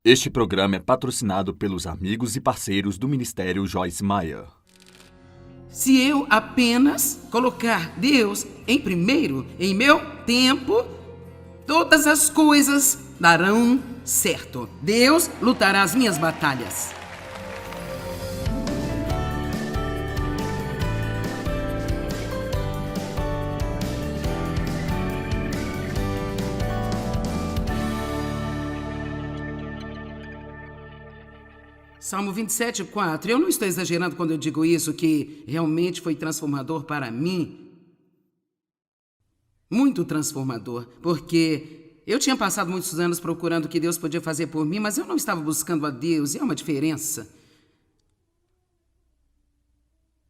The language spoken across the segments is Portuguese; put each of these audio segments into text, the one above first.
Este programa é patrocinado pelos amigos e parceiros do Ministério Joyce Meyer. Se eu apenas colocar Deus em primeiro em meu tempo, todas as coisas darão certo. Deus lutará as minhas batalhas. Salmo 27:4. Eu não estou exagerando quando eu digo isso, que realmente foi transformador para mim. Muito transformador, porque eu tinha passado muitos anos procurando o que Deus podia fazer por mim, mas eu não estava buscando a Deus, e é uma diferença.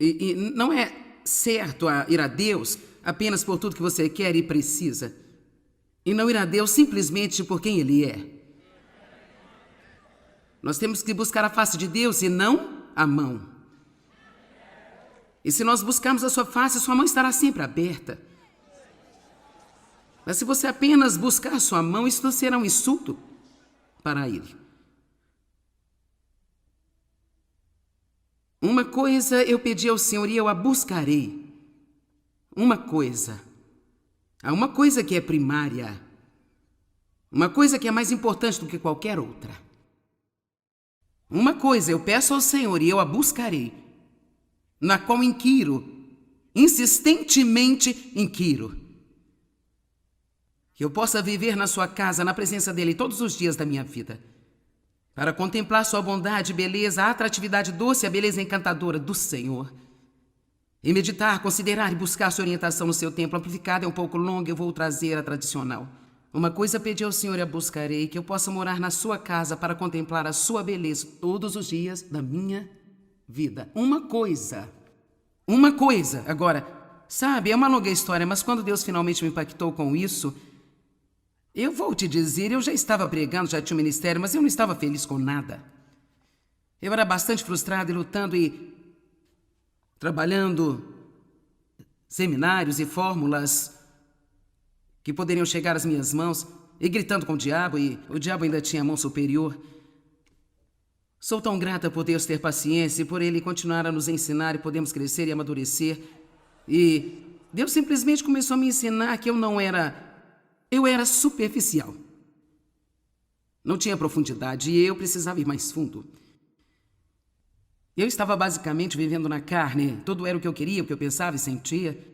E não é certo ir a Deus apenas por tudo que você quer e precisa, e não ir a Deus simplesmente por quem Ele é. Nós temos que buscar a face de Deus e não a mão. E se nós buscarmos a sua face, sua mão estará sempre aberta. Mas se você apenas buscar a sua mão, isso será um insulto para Ele. Uma coisa eu pedi ao Senhor e eu a buscarei. Uma coisa. Há uma coisa que é primária. Uma coisa que é mais importante do que qualquer outra. Uma coisa eu peço ao Senhor e eu a buscarei, na qual inquiro, insistentemente inquiro. Que eu possa viver na sua casa, na presença dEle todos os dias da minha vida, para contemplar sua bondade, beleza, a atratividade doce, a beleza encantadora do Senhor. E meditar, considerar e buscar sua orientação no seu templo. Amplificada é um pouco longa, eu vou trazer a tradicional. Uma coisa pedi ao Senhor e a buscarei, que eu possa morar na sua casa para contemplar a sua beleza todos os dias da minha vida. Uma coisa. Agora, sabe, é uma longa história, mas quando Deus finalmente me impactou com isso, eu vou te dizer, eu já estava pregando, já tinha um ministério, mas eu não estava feliz com nada. Eu era bastante frustrado e lutando e trabalhando seminários e fórmulas que poderiam chegar às minhas mãos, e gritando com o diabo, e o diabo ainda tinha a mão superior. Sou tão grata por Deus ter paciência e por Ele continuar a nos ensinar e podemos crescer e amadurecer. E Deus simplesmente começou a me ensinar que eu era superficial. Não tinha profundidade e eu precisava ir mais fundo. Eu estava basicamente vivendo na carne, tudo era o que eu queria, o que eu pensava e sentia.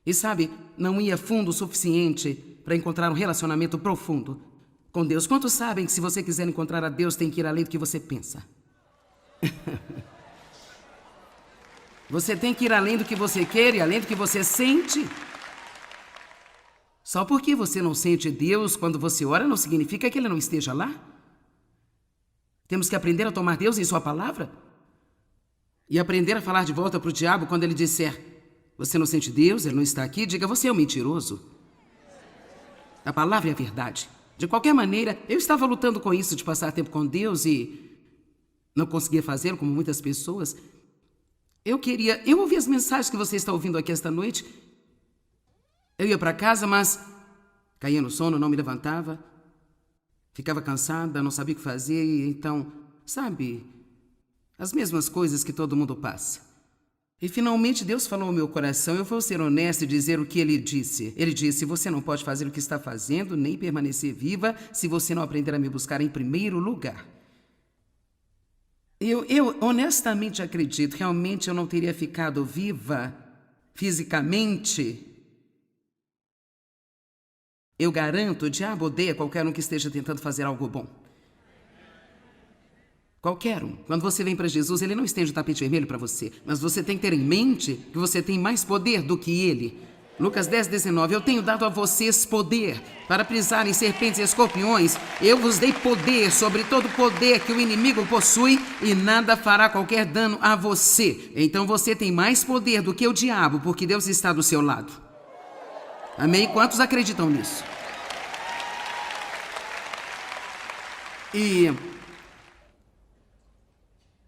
E sabe, não ia fundo o suficiente para encontrar um relacionamento profundo com Deus. Quantos sabem que se você quiser encontrar a Deus, tem que ir além do que você pensa? Você tem que ir além do que você quer e além do que você sente. Só porque você não sente Deus quando você ora, não significa que Ele não esteja lá. Temos que aprender a tomar Deus em Sua palavra e aprender a falar de volta para o diabo quando ele disser: você não sente Deus, Ele não está aqui, diga: você é um mentiroso. A palavra é a verdade. De qualquer maneira, eu estava lutando com isso de passar tempo com Deus e não conseguia fazê-lo como muitas pessoas. Eu ouvi as mensagens que você está ouvindo aqui esta noite. Eu ia para casa, mas caía no sono, não me levantava. Ficava cansada, não sabia o que fazer e então, sabe, as mesmas coisas que todo mundo passa. E finalmente Deus falou ao meu coração, eu vou ser honesta e dizer o que Ele disse. Ele disse: você não pode fazer o que está fazendo, nem permanecer viva, se você não aprender a me buscar em primeiro lugar. Eu honestamente acredito, realmente eu não teria ficado viva fisicamente. Eu garanto, o diabo odeia qualquer um que esteja tentando fazer algo bom. Qualquer um. Quando você vem para Jesus, Ele não estende o tapete vermelho para você, mas você tem que ter em mente que você tem mais poder do que Ele. Lucas 10:19, eu tenho dado a vocês poder para pisar em serpentes e escorpiões. Eu vos dei poder sobre todo poder que o inimigo possui e nada fará qualquer dano a você. Então você tem mais poder do que o diabo, porque Deus está do seu lado. Amém? Quantos acreditam nisso? E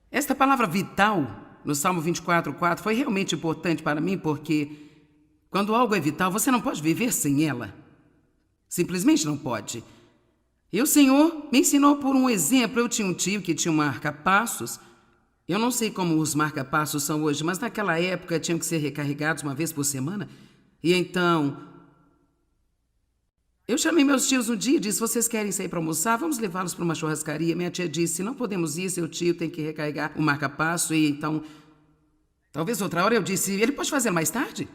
esta palavra vital, no Salmo 24:4, foi realmente importante para mim, porque quando algo é vital, você não pode viver sem ela. Simplesmente não pode. E o Senhor me ensinou por um exemplo. Eu tinha um tio que tinha um marca-passos. Eu não sei como os marca-passos são hoje, mas naquela época tinham que ser recarregados uma vez por semana. E então, eu chamei meus tios um dia e disse: vocês querem sair para almoçar? Vamos levá-los para uma churrascaria. Minha tia disse: não podemos ir, seu tio tem que recarregar o marca-passo. E então, talvez outra hora. Eu disse: ele pode fazer mais tarde?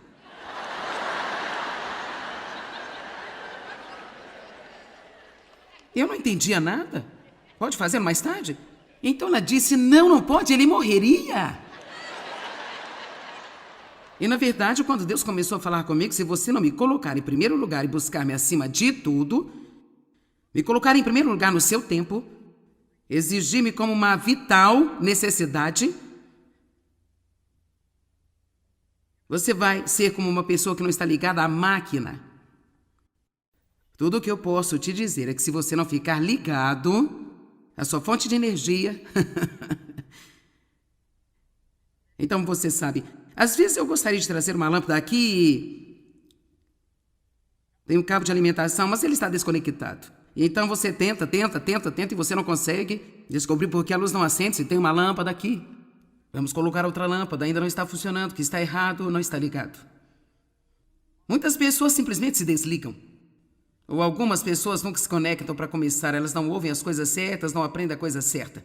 Eu não entendia nada. Pode fazer mais tarde? Então ela disse: não pode, ele morreria. E na verdade, quando Deus começou a falar comigo, se você não me colocar em primeiro lugar e buscar-me acima de tudo, me colocar em primeiro lugar no seu tempo, exigir-me como uma vital necessidade, você vai ser como uma pessoa que não está ligada à máquina. Tudo o que eu posso te dizer é que se você não ficar ligado à sua fonte de energia, então você sabe, às vezes eu gostaria de trazer uma lâmpada aqui, tem um cabo de alimentação, mas ele está desconectado. E então você tenta e você não consegue descobrir por que a luz não acende se tem uma lâmpada aqui. Vamos colocar outra lâmpada, ainda não está funcionando, que está errado, não está ligado. Muitas pessoas simplesmente se desligam. Ou algumas pessoas nunca se conectam para começar, elas não ouvem as coisas certas, não aprendem a coisa certa.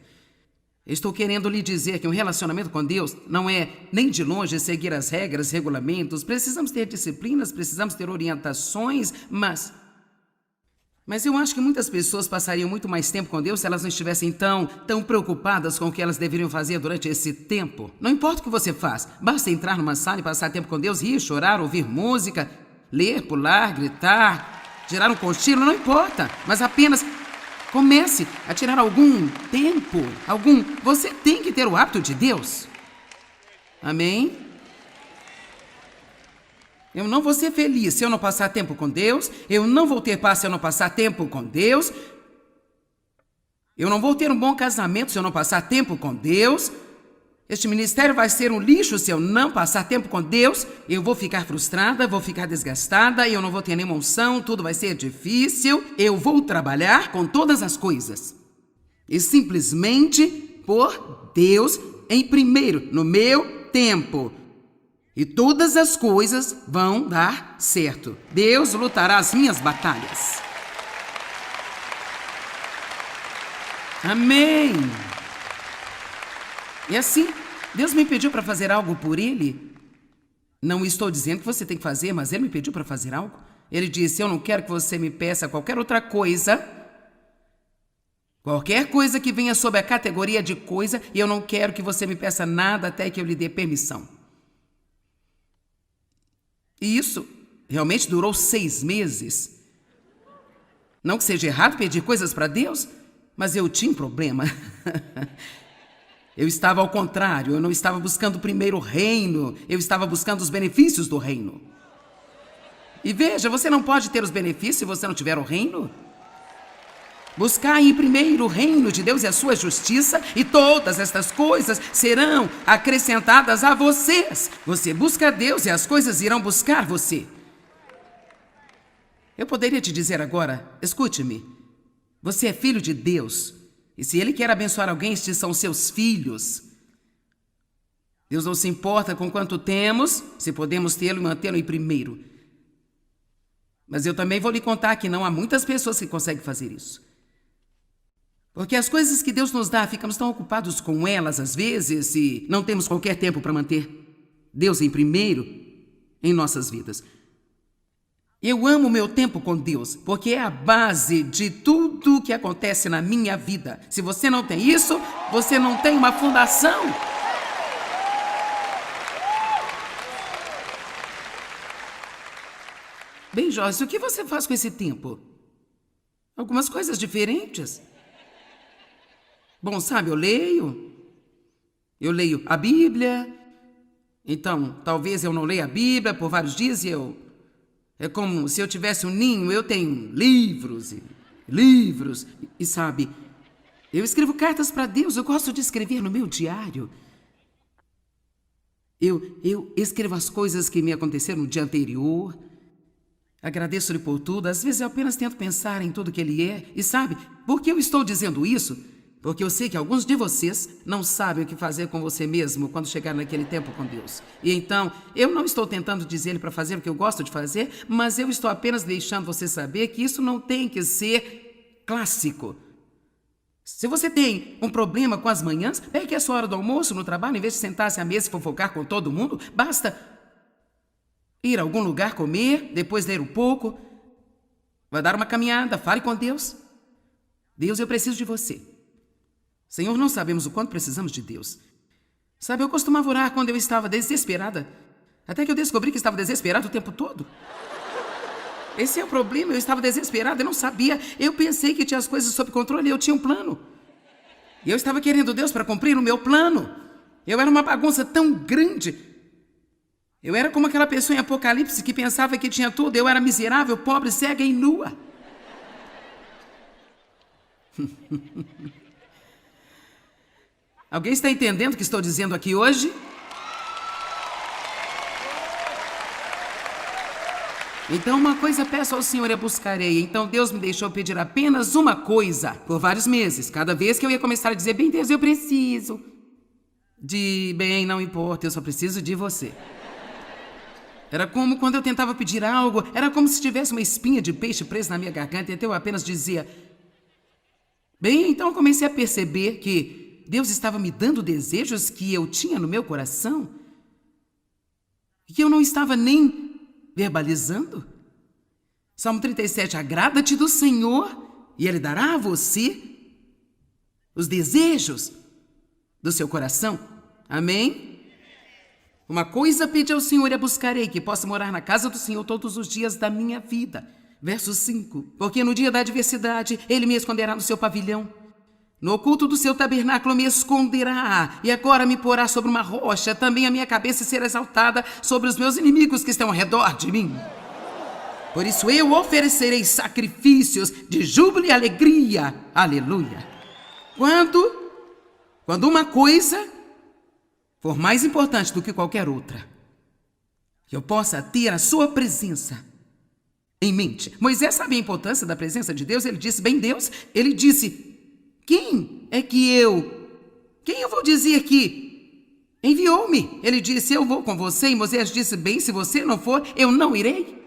Estou querendo lhe dizer que um relacionamento com Deus não é nem de longe seguir as regras, regulamentos. Precisamos ter disciplinas, precisamos ter orientações, mas eu acho que muitas pessoas passariam muito mais tempo com Deus se elas não estivessem tão preocupadas com o que elas deveriam fazer durante esse tempo. Não importa o que você faz, basta entrar numa sala e passar tempo com Deus, rir, chorar, ouvir música, ler, pular, gritar, tirar um cochilo, não importa, mas apenas comece a tirar algum tempo, Você tem que ter o hábito de Deus. Amém? Eu não vou ser feliz se eu não passar tempo com Deus. Eu não vou ter paz se eu não passar tempo com Deus. Eu não vou ter um bom casamento se eu não passar tempo com Deus. Este ministério vai ser um lixo se eu não passar tempo com Deus. Eu vou ficar frustrada, vou ficar desgastada, eu não vou ter nenhuma unção, tudo vai ser difícil. Eu vou trabalhar com todas as coisas. E simplesmente por Deus em primeiro, no meu tempo. E todas as coisas vão dar certo. Deus lutará as minhas batalhas. Amém. E assim, Deus me pediu para fazer algo por Ele. Não estou dizendo que você tem que fazer, mas Ele me pediu para fazer algo. Ele disse: eu não quero que você me peça qualquer outra coisa. Qualquer coisa que venha sob a categoria de coisa, e eu não quero que você me peça nada até que eu lhe dê permissão. E isso realmente durou 6 meses. Não que seja errado pedir coisas para Deus, mas eu tinha um problema. Eu estava ao contrário, eu não estava buscando primeiro o reino, eu estava buscando os benefícios do reino. E veja, você não pode ter os benefícios se você não tiver o reino. Buscai em primeiro o reino de Deus e a sua justiça, e todas estas coisas serão acrescentadas a vocês. Você busca a Deus e as coisas irão buscar você. Eu poderia te dizer agora, escute-me, você é filho de Deus. E se Ele quer abençoar alguém, estes são seus filhos. Deus não se importa com quanto temos, se podemos tê-lo e mantê-lo em primeiro. Mas eu também vou lhe contar que não há muitas pessoas que conseguem fazer isso. Porque as coisas que Deus nos dá, ficamos tão ocupados com elas às vezes e não temos qualquer tempo para manter Deus em primeiro em nossas vidas. Eu amo o meu tempo com Deus, porque é a base de tudo que acontece na minha vida. Se você não tem isso, você não tem uma fundação. Bem, Joyce, o que você faz com esse tempo? Algumas coisas diferentes. Bom, sabe, eu leio a Bíblia. Então, talvez eu não leia a Bíblia por vários dias e é como se eu tivesse um ninho, eu tenho livros e livros. E sabe, eu escrevo cartas para Deus, eu gosto de escrever no meu diário. Eu escrevo as coisas que me aconteceram no dia anterior. Agradeço-lhe por tudo. Às vezes eu apenas tento pensar em tudo que ele é. E sabe, por que eu estou dizendo isso? Porque eu sei que alguns de vocês não sabem o que fazer com você mesmo quando chegar naquele tempo com Deus. E então, eu não estou tentando dizer-lhe para fazer o que eu gosto de fazer, mas eu estou apenas deixando você saber que isso não tem que ser clássico. Se você tem um problema com as manhãs, pegue a sua hora do almoço no trabalho, em vez de sentar-se à mesa e fofocar com todo mundo, basta ir a algum lugar comer, depois ler um pouco, vai dar uma caminhada, fale com Deus. Deus, eu preciso de você. Senhor, não sabemos o quanto precisamos de Deus. Sabe, eu costumava orar quando eu estava desesperada, até que eu descobri que estava desesperado o tempo todo. Esse é o problema, eu estava desesperada, eu não sabia. Eu pensei que tinha as coisas sob controle, eu tinha um plano. E eu estava querendo Deus para cumprir o meu plano. Eu era uma bagunça tão grande. Eu era como aquela pessoa em Apocalipse que pensava que tinha tudo. Eu era miserável, pobre, cega e nua. Alguém está entendendo o que estou dizendo aqui hoje? Então uma coisa peço ao Senhor e a buscarei. Então Deus me deixou pedir apenas uma coisa por vários meses. Cada vez que eu ia começar a dizer, bem, Deus, eu preciso de, bem, não importa, eu só preciso de você. Era como quando eu tentava pedir algo, era como se tivesse uma espinha de peixe presa na minha garganta, então eu apenas dizia, bem, então eu comecei a perceber que Deus estava me dando desejos que eu tinha no meu coração, que eu não estava nem verbalizando. Salmo 37, agrada-te do Senhor e Ele dará a você os desejos do seu coração. Amém? Uma coisa pedi ao Senhor e a buscarei, que possa morar na casa do Senhor todos os dias da minha vida. Verso 5. Porque no dia da adversidade Ele me esconderá no seu pavilhão. No oculto do seu tabernáculo me esconderá, e agora me porá sobre uma rocha, também a minha cabeça será exaltada sobre os meus inimigos que estão ao redor de mim. Por isso eu oferecerei sacrifícios de júbilo e alegria. Aleluia. Quando uma coisa for mais importante do que qualquer outra, que eu possa ter a sua presença em mente. Moisés sabia a importância da presença de Deus. Ele disse, bem, Deus, ele disse, quem eu vou dizer que enviou-me? Ele disse, eu vou com você. E Moisés disse, bem, se você não for, eu não irei.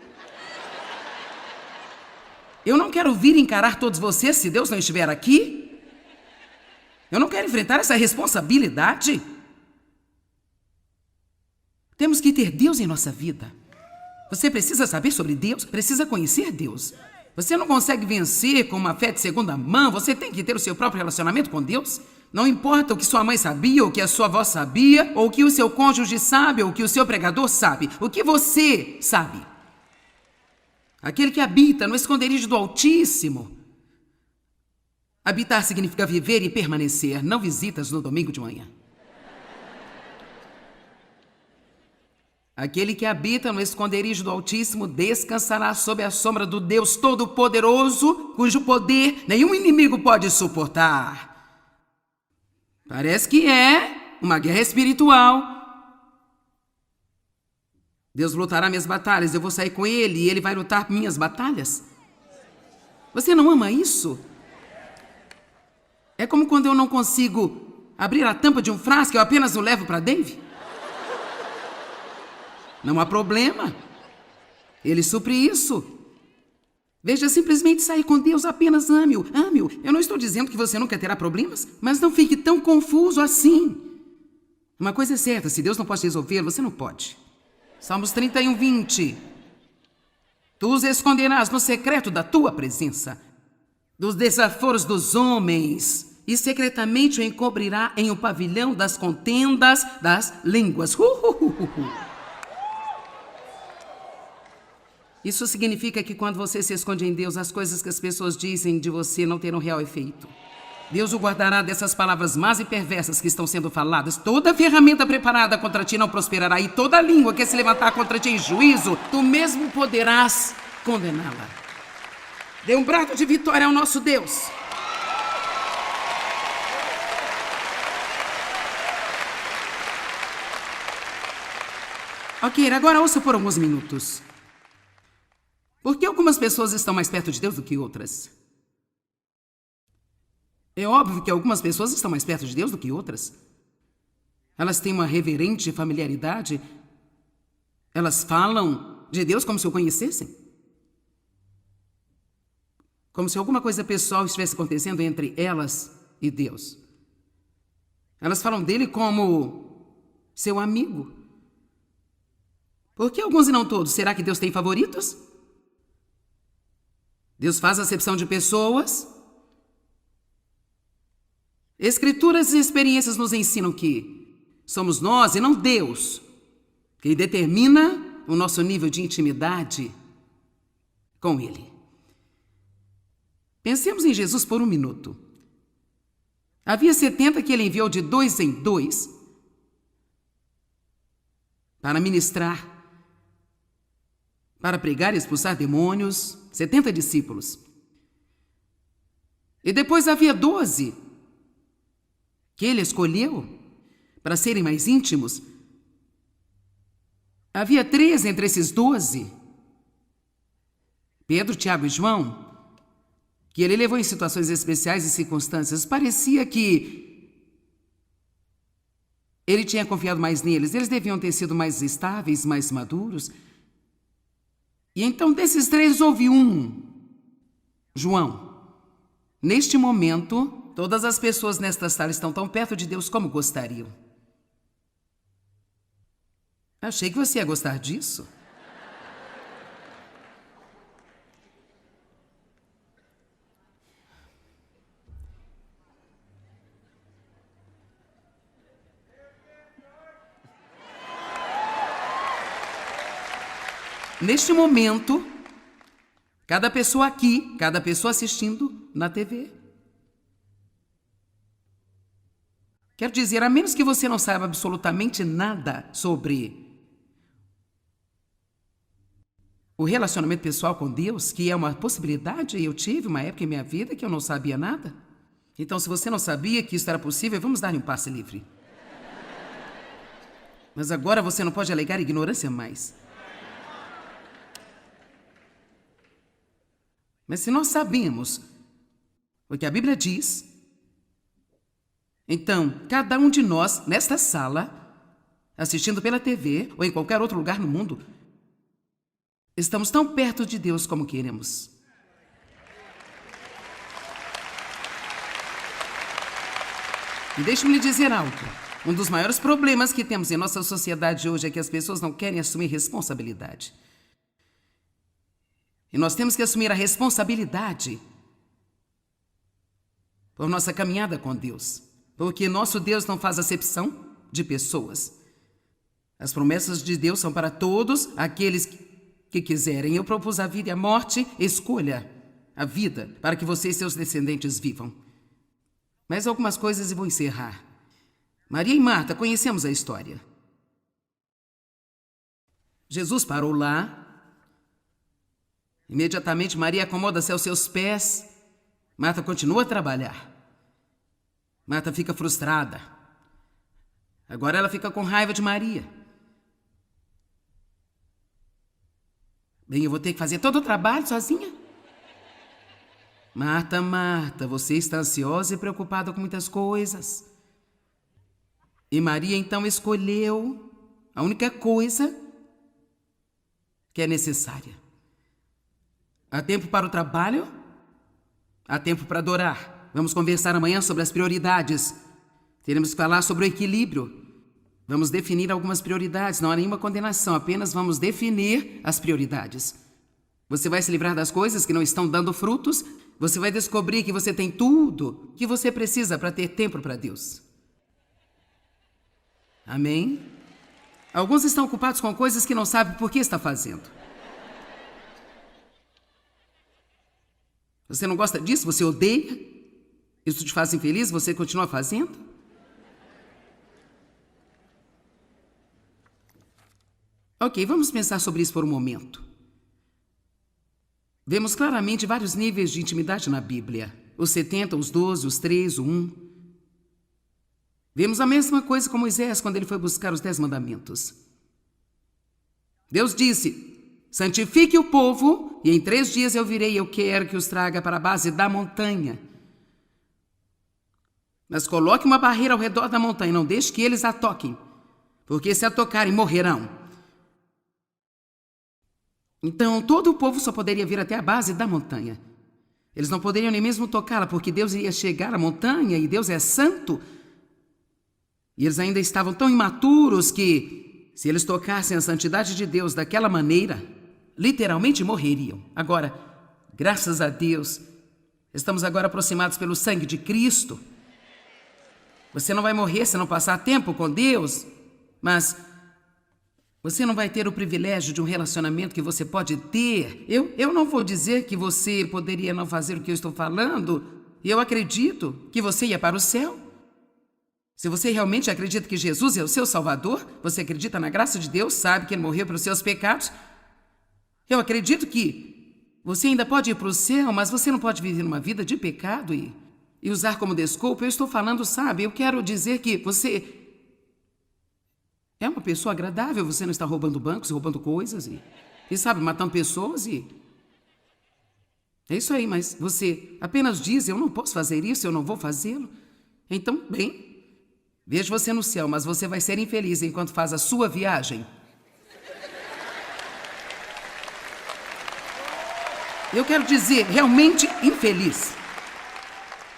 Eu não quero vir encarar todos vocês se Deus não estiver aqui. Eu não quero enfrentar essa responsabilidade. Temos que ter Deus em nossa vida. Você precisa saber sobre Deus, precisa conhecer Deus. Você não consegue vencer com uma fé de segunda mão, você tem que ter o seu próprio relacionamento com Deus. Não importa o que sua mãe sabia, ou o que a sua avó sabia, ou o que o seu cônjuge sabe, ou o que o seu pregador sabe. O que você sabe? Aquele que habita no esconderijo do Altíssimo. Habitar significa viver e permanecer, não visitas no domingo de manhã. Aquele que habita no esconderijo do Altíssimo descansará sob a sombra do Deus Todo-Poderoso, cujo poder nenhum inimigo pode suportar. Parece que é uma guerra espiritual. Deus lutará minhas batalhas, eu vou sair com Ele e Ele vai lutar minhas batalhas. Você não ama isso? É como quando eu não consigo abrir a tampa de um frasco, eu apenas o levo para dentro. Não há problema. Ele supre isso. Veja, simplesmente sair com Deus, apenas ame-o, ame-o. Eu não estou dizendo que você nunca terá problemas, mas não fique tão confuso assim. Uma coisa é certa, se Deus não pode resolver, você não pode. Salmos 31, 20. Tu os esconderás no secreto da tua presença, dos desaforos dos homens, e secretamente o encobrirá em um pavilhão das contendas das línguas. Isso significa que quando você se esconde em Deus, as coisas que as pessoas dizem de você não terão real efeito. Deus o guardará dessas palavras más e perversas que estão sendo faladas. Toda ferramenta preparada contra ti não prosperará, e toda língua que se levantar contra ti em juízo, tu mesmo poderás condená-la. Dê um brado de vitória ao nosso Deus. Ok, agora ouça por alguns minutos. Por que algumas pessoas estão mais perto de Deus do que outras? É óbvio que algumas pessoas estão mais perto de Deus do que outras. Elas têm uma reverente familiaridade. Elas falam de Deus como se o conhecessem. Como se alguma coisa pessoal estivesse acontecendo entre elas e Deus. Elas falam dele como seu amigo. Por que alguns e não todos? Será que Deus tem favoritos? Deus faz acepção de pessoas? Escrituras e experiências nos ensinam que somos nós e não Deus quem determina o nosso nível de intimidade com Ele. Pensemos em Jesus por um minuto. Havia 70 que Ele enviou de 2 em 2 para ministrar, para pregar e expulsar demônios, 70 discípulos. E depois havia 12 que Ele escolheu para serem mais íntimos. Havia 3 entre esses 12, Pedro, Tiago e João, que Ele levou em situações especiais e circunstâncias. Parecia que Ele tinha confiado mais neles. Eles deviam ter sido mais estáveis, mais maduros. E então desses 3 houve um, João. Neste momento, todas as pessoas nesta sala estão tão perto de Deus como gostariam. Achei que você ia gostar disso. Neste momento, cada pessoa aqui, cada pessoa assistindo na TV. Quero dizer, a menos que você não saiba absolutamente nada sobre o relacionamento pessoal com Deus, que é uma possibilidade, eu tive uma época em minha vida que eu não sabia nada. Então, se você não sabia que isso era possível, vamos dar-lhe um passe livre. Mas agora você não pode alegar ignorância mais. Mas se nós sabemos o que a Bíblia diz, então, cada um de nós, nesta sala, assistindo pela TV ou em qualquer outro lugar no mundo, estamos tão perto de Deus como queremos. E deixe-me lhe dizer algo. Um dos maiores problemas que temos em nossa sociedade hoje é que as pessoas não querem assumir responsabilidade. E nós temos que assumir a responsabilidade por nossa caminhada com Deus. Porque nosso Deus não faz acepção de pessoas. As promessas de Deus são para todos aqueles que quiserem. Eu propus a vida e a morte, escolha a vida para que você e seus descendentes vivam. Mais algumas coisas e vou encerrar. Maria e Marta, conhecemos a história. Jesus parou lá. Imediatamente Maria acomoda-se aos seus pés. Marta continua a trabalhar. Marta fica frustrada. Agora ela fica com raiva de Maria. Bem, eu vou ter que fazer todo o trabalho sozinha? Marta, Marta, você está ansiosa e preocupada com muitas coisas. E Maria então escolheu a única coisa que é necessária. Há tempo para o trabalho, há tempo para adorar. Vamos conversar amanhã sobre as prioridades. Teremos que falar sobre o equilíbrio. Vamos definir algumas prioridades. Não há nenhuma condenação, apenas vamos definir as prioridades. Você vai se livrar das coisas que não estão dando frutos. Você vai descobrir que você tem tudo que você precisa para ter tempo para Deus. Amém? Alguns estão ocupados com coisas que não sabem por que está fazendo. Você não gosta disso? Você odeia? Isso te faz infeliz? Você continua fazendo? Ok, vamos pensar sobre isso por um momento. Vemos claramente vários níveis de intimidade na Bíblia. Os 70, os 12, os 3, o 1. Vemos a mesma coisa com Moisés quando ele foi buscar os 10 mandamentos. Deus disse: santifique o povo, e em 3 dias eu virei, eu quero que os traga para a base da montanha. Mas coloque uma barreira ao redor da montanha, não deixe que eles a toquem, porque se a tocarem, morrerão. Então, todo o povo só poderia vir até a base da montanha. Eles não poderiam nem mesmo tocá-la, porque Deus iria chegar à montanha, e Deus é santo. E eles ainda estavam tão imaturos que, se eles tocassem a santidade de Deus daquela maneira, literalmente morreriam. Agora, graças a Deus, estamos agora aproximados pelo sangue de Cristo. Você não vai morrer se não passar tempo com Deus, mas você não vai ter o privilégio de um relacionamento que você pode ter. Eu não vou dizer que você poderia não fazer o que eu estou falando. Eu acredito que você ia para o céu. Se você realmente acredita que Jesus é o seu Salvador, você acredita na graça de Deus, sabe que Ele morreu pelos seus pecados, eu acredito que você ainda pode ir para o céu, mas você não pode viver uma vida de pecado e usar como desculpa. Eu estou falando, sabe, eu quero dizer que você é uma pessoa agradável, você não está roubando bancos, roubando coisas e sabe, matando pessoas e... É isso aí, mas você apenas diz, eu não posso fazer isso, eu não vou fazê-lo. Então, bem, vejo você no céu, mas você vai ser infeliz enquanto faz a sua viagem. Eu quero dizer, realmente infeliz.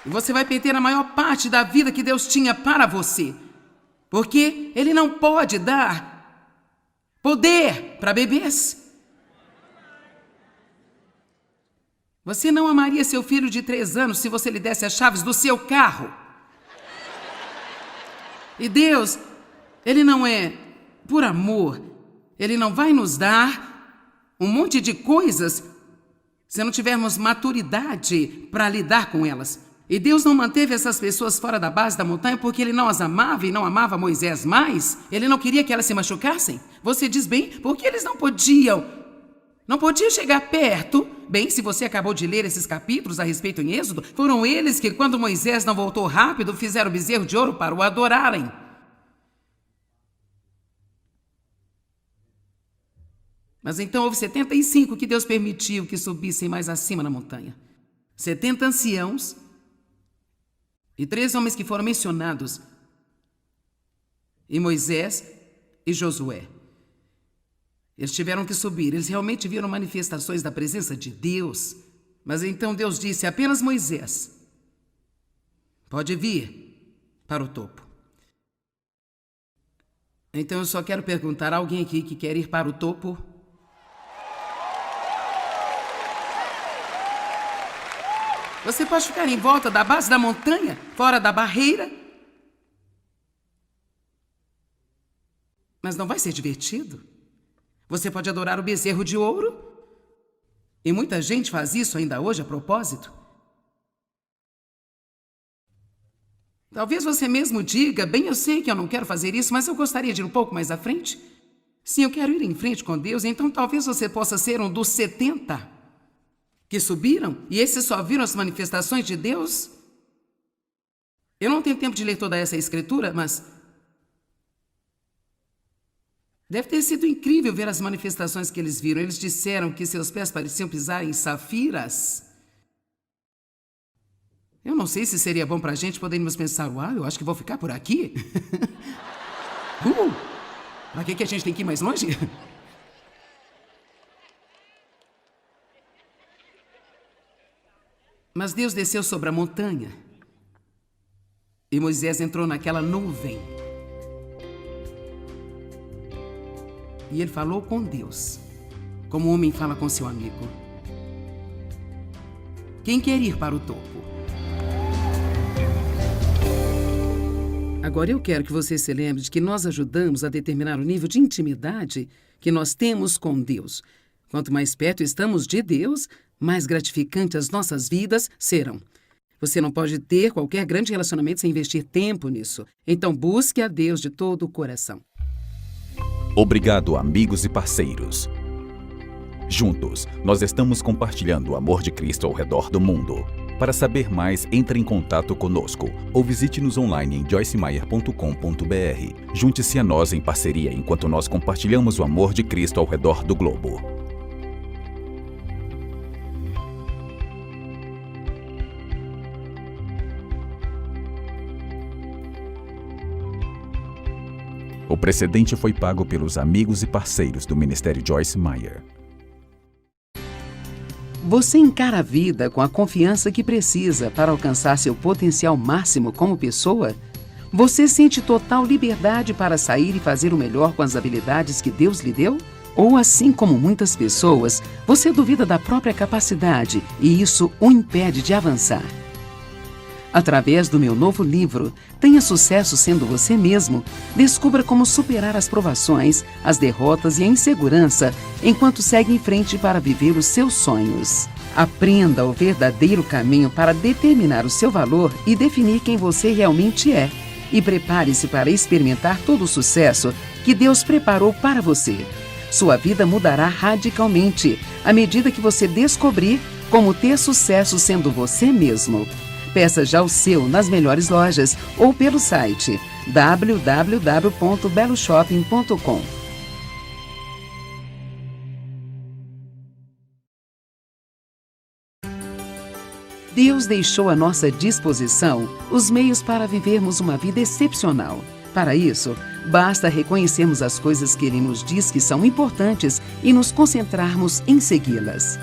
E você vai perder a maior parte da vida que Deus tinha para você. Porque Ele não pode dar poder para bebês. Você não amaria seu filho de 3 anos se você lhe desse as chaves do seu carro. E Deus, Ele não é por amor. Ele não vai nos dar um monte de coisas se não tivermos maturidade para lidar com elas. E Deus não manteve essas pessoas fora da base da montanha porque Ele não as amava e não amava Moisés mais. Ele não queria que elas se machucassem. Você diz bem, porque eles não podiam chegar perto. Bem, se você acabou de ler esses capítulos a respeito em Êxodo, foram eles que, quando Moisés não voltou rápido, fizeram o bezerro de ouro para o adorarem. Mas então houve 75 que Deus permitiu que subissem mais acima na montanha. 70 anciãos e 3 homens que foram mencionados, e Moisés e Josué. Eles tiveram que subir, eles realmente viram manifestações da presença de Deus. Mas então Deus disse, apenas Moisés pode vir para o topo. Então eu só quero perguntar a alguém aqui que quer ir para o topo? Você pode ficar em volta da base da montanha, fora da barreira, mas não vai ser divertido. Você pode adorar o bezerro de ouro, e muita gente faz isso ainda hoje a propósito. Talvez você mesmo diga, bem, eu sei que eu não quero fazer isso, mas eu gostaria de ir um pouco mais à frente. Sim, eu quero ir em frente com Deus, então talvez você possa ser um dos 70 que subiram, e esses só viram as manifestações de Deus. Eu não tenho tempo de ler toda essa escritura, mas deve ter sido incrível ver as manifestações que eles viram. Eles disseram que seus pés pareciam pisar em safiras. Eu não sei se seria bom para a gente podermos pensar, uau, eu acho que vou ficar por aqui. Para que a gente tem que ir mais longe? Mas Deus desceu sobre a montanha e Moisés entrou naquela nuvem. E ele falou com Deus, como um homem fala com seu amigo. Quem quer ir para o topo? Agora eu quero que você se lembre de que nós ajudamos a determinar o nível de intimidade que nós temos com Deus. Quanto mais perto estamos de Deus, mais gratificantes as nossas vidas serão. Você não pode ter qualquer grande relacionamento sem investir tempo nisso. Então busque a Deus de todo o coração. Obrigado, amigos e parceiros. Juntos, nós estamos compartilhando o amor de Cristo ao redor do mundo. Para saber mais, entre em contato conosco ou visite-nos online em joycemeyer.com.br. Junte-se a nós em parceria enquanto nós compartilhamos o amor de Cristo ao redor do globo. O precedente foi pago pelos amigos e parceiros do Ministério Joyce Meyer. Você encara a vida com a confiança que precisa para alcançar seu potencial máximo como pessoa? Você sente total liberdade para sair e fazer o melhor com as habilidades que Deus lhe deu? Ou, assim como muitas pessoas, você duvida da própria capacidade e isso o impede de avançar? Através do meu novo livro, Tenha Sucesso Sendo Você Mesmo, descubra como superar as provações, as derrotas e a insegurança enquanto segue em frente para viver os seus sonhos. Aprenda o verdadeiro caminho para determinar o seu valor e definir quem você realmente é. E prepare-se para experimentar todo o sucesso que Deus preparou para você. Sua vida mudará radicalmente à medida que você descobrir como ter sucesso sendo você mesmo. Peça já o seu nas melhores lojas ou pelo site www.beloshopping.com. Deus deixou à nossa disposição os meios para vivermos uma vida excepcional. Para isso, basta reconhecermos as coisas que Ele nos diz que são importantes e nos concentrarmos em segui-las.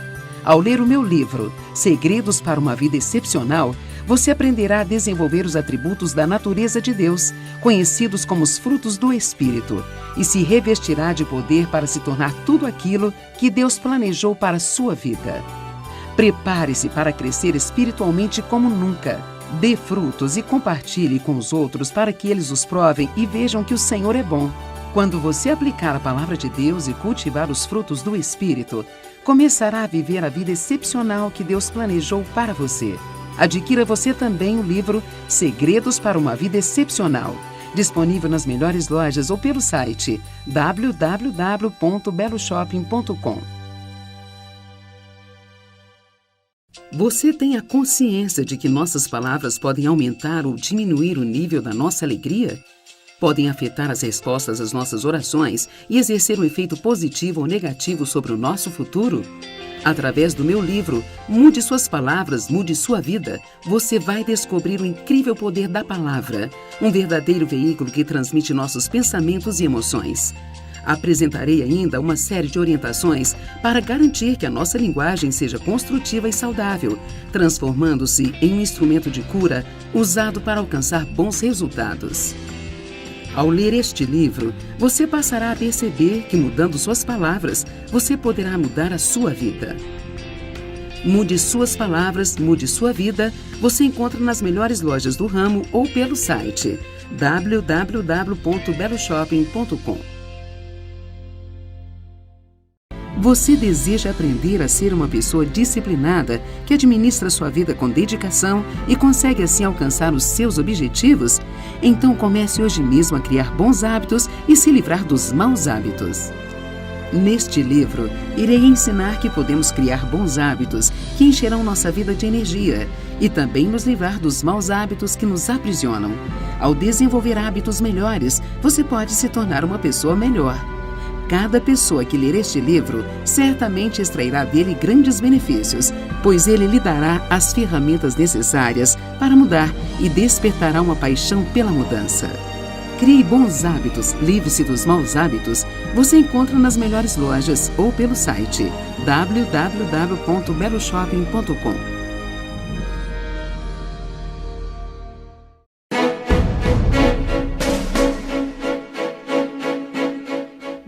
Ao ler o meu livro, Segredos para uma Vida Excepcional, você aprenderá a desenvolver os atributos da natureza de Deus, conhecidos como os frutos do Espírito, e se revestirá de poder para se tornar tudo aquilo que Deus planejou para a sua vida. Prepare-se para crescer espiritualmente como nunca. Dê frutos e compartilhe com os outros para que eles os provem e vejam que o Senhor é bom. Quando você aplicar a palavra de Deus e cultivar os frutos do Espírito, começará a viver a vida excepcional que Deus planejou para você. Adquira você também o livro Segredos para uma Vida Excepcional, disponível nas melhores lojas ou pelo site www.beloshopping.com. Você tem a consciência de que nossas palavras podem aumentar ou diminuir o nível da nossa alegria? Podem afetar as respostas às nossas orações e exercer um efeito positivo ou negativo sobre o nosso futuro? Através do meu livro, Mude Suas Palavras, Mude Sua Vida, você vai descobrir o incrível poder da palavra, um verdadeiro veículo que transmite nossos pensamentos e emoções. Apresentarei ainda uma série de orientações para garantir que a nossa linguagem seja construtiva e saudável, transformando-se em um instrumento de cura usado para alcançar bons resultados. Ao ler este livro, você passará a perceber que, mudando suas palavras, você poderá mudar a sua vida. Mude Suas Palavras, Mude Sua Vida, você encontra nas melhores lojas do ramo ou pelo site www.beloshopping.com. Você deseja aprender a ser uma pessoa disciplinada que administra sua vida com dedicação e consegue assim alcançar os seus objetivos? Então comece hoje mesmo a criar bons hábitos e se livrar dos maus hábitos. Neste livro, irei ensinar que podemos criar bons hábitos que encherão nossa vida de energia e também nos livrar dos maus hábitos que nos aprisionam. Ao desenvolver hábitos melhores, você pode se tornar uma pessoa melhor. Cada pessoa que ler este livro certamente extrairá dele grandes benefícios, pois ele lhe dará as ferramentas necessárias para mudar e despertará uma paixão pela mudança. Crie bons hábitos, livre-se dos maus hábitos. Você encontra nas melhores lojas ou pelo site www.beloshopping.com.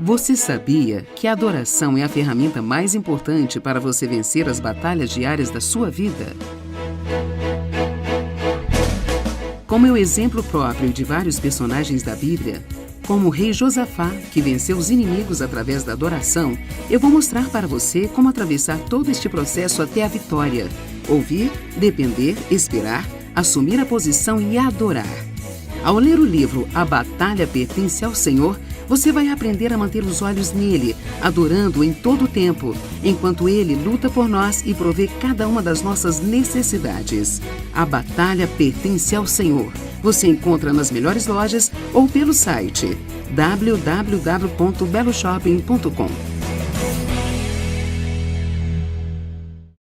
Você sabia que a adoração é a ferramenta mais importante para você vencer as batalhas diárias da sua vida? Como é o exemplo próprio de vários personagens da Bíblia, como o rei Josafá, que venceu os inimigos através da adoração, eu vou mostrar para você como atravessar todo este processo até a vitória. Ouvir, depender, esperar, assumir a posição e adorar. Ao ler o livro A Batalha Pertence ao Senhor, você vai aprender a manter os olhos nele, adorando-o em todo o tempo, enquanto ele luta por nós e provê cada uma das nossas necessidades. A Batalha Pertence ao Senhor. Você encontra nas melhores lojas ou pelo site www.beloshopping.com.